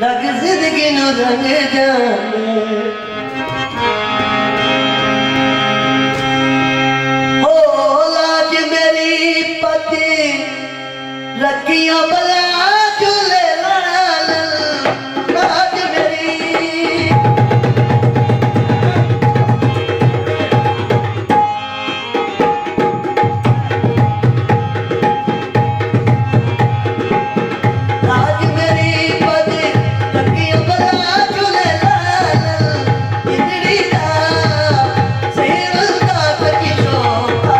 रग जिंदगी नु रंग जाने हो लाज मेरी पति रखिया भला झूले लाल लाज मेरी लाज मेरी पति रखिया भला झूले लाल इंद्री दा सेवल दा कची शोभा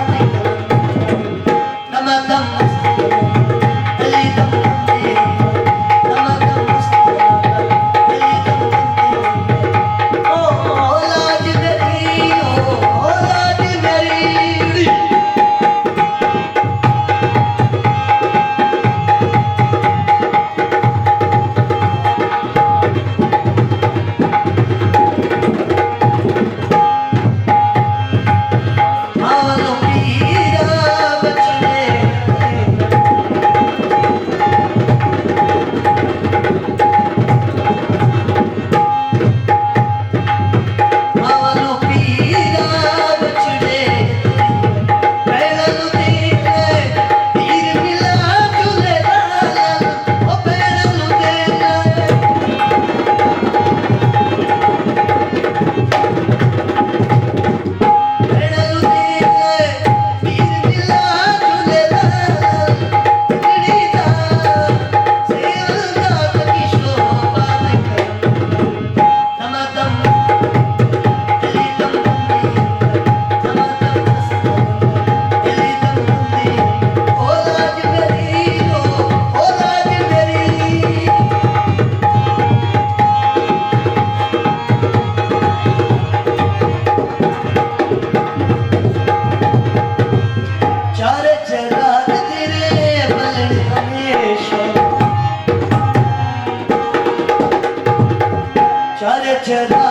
नम दम अली दम नम दम अली दम ओ लाज मेरी ओ लाज मेरी मावलो पीरा बचने मावलो पीरा बचने पैलनु देखे पीर मिला झूले लाल ओ पैलनु देखे पैलनु देखे पीर मिला झूले लाल इंद्री दा सेवल दा कची शोभा नम दम अली दम नम दम अली दम ओ लाज मेरी ओ लाज मेरी चार जगात तेरे बल हमेशा चार जगात